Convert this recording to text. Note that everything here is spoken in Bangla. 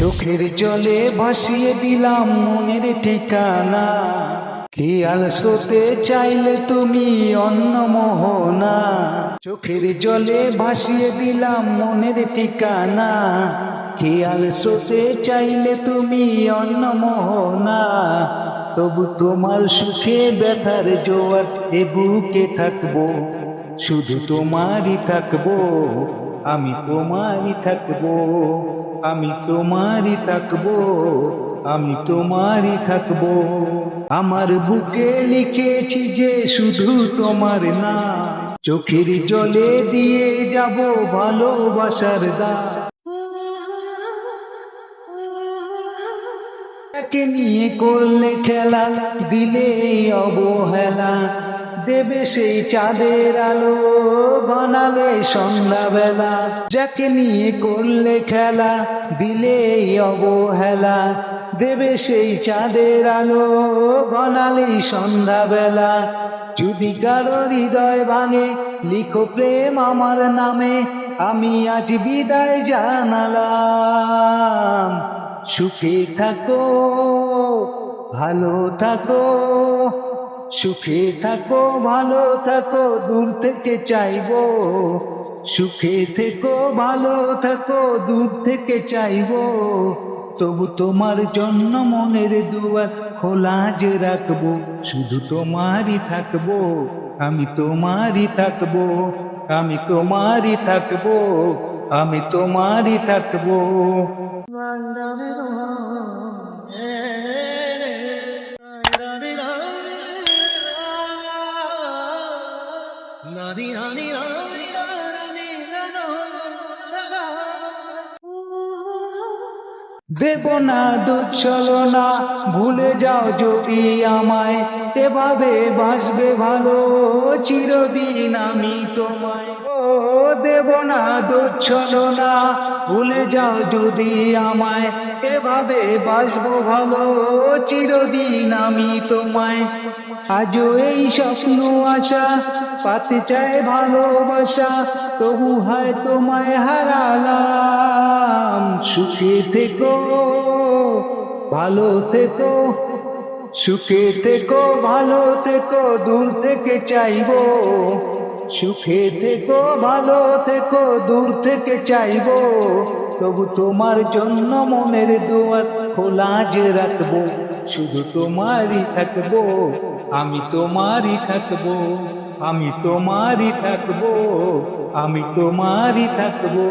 চোখের জলে ভাসিয়ে দিলাম মনের ঠিকানা। খেয়াল স্রোতে চাইলে তুমি অন্য মোহনা। চোখের জলে ভাসিয়ে দিলাম মনের ঠিকানা। খেয়াল স্রোতে চাইলে তুমি অন্য মোহনা। তবু তোমার সুখে ব্যথার জোয়ার এ বুকে থাকবো, শুধু তোমারই থাকবো। আমি তোমারই থাকবো, আমি তোমারই থাকবো, আমি তোমারই থাকবো। আমার বুকে লিখেছি যে শুধু তোমার নাম, চোখের জলে দিয়ে যাব ভালোবাসার দাম। তাকে নিয়ে করলে খেলা, দিলে অবহেলা, দেবে সেই চাঁদের আলো, বানালে সন্ধ্যাবেলা। যাকে নিয়ে করলে খেলা, দিলে অবহেলা, দেবে সেই চাঁদের আলো, বানালে সন্ধ্যাবেলা। যদি কারো হৃদয় ভাঙে, লিখো প্রেম আমার নামে, আমি আজ বিদায় জানালাম। সুখে থাকো, ভালো থাকো, সুখে থাকো, ভালো থাকো, দূর থেকে চাইবো। সুখে থেকো, ভালো থাকো, দূর থেকে চাইবো। তবু তোমার জন্য মনের দুয়ার খোলা যে রাখবো, শুধু তোমারই থাকবো, আমি তোমারই থাকবো, আমি তোমারই থাকবো, আমি তোমারই থাকবো। দেব না দুচ্ছলনা, ভুলে যাও যদি আমায়, এভাবে বাসবে ভালো চিরদিন আমি তোমায়। ও দেব না দুচ্ছলনা, ভুলে যাও যদি আমায়, এভাবে বাসবো ভালো চিরদিন আমি তোমায়। আজও এই স্বপ্ন আশা, পাতে চায় ভালোবাসা, তবু হয় তোমায় হারালাম। সুখে থেকো, ভালো থেকো, সুখে থেকো, ভালো থেকো, দূর থেকে চাইবো। সুখে থেকো, ভালো থেকো, দূর থেকে চাইবো। তবু তোমার জন্য মনের দুয়ার খোলা যে রাখবো, শুধু তোমারই থাকবো, আমি তোমারই থাকবো, আমি তোমারই থাকবো, আমি তোমারই থাকবো।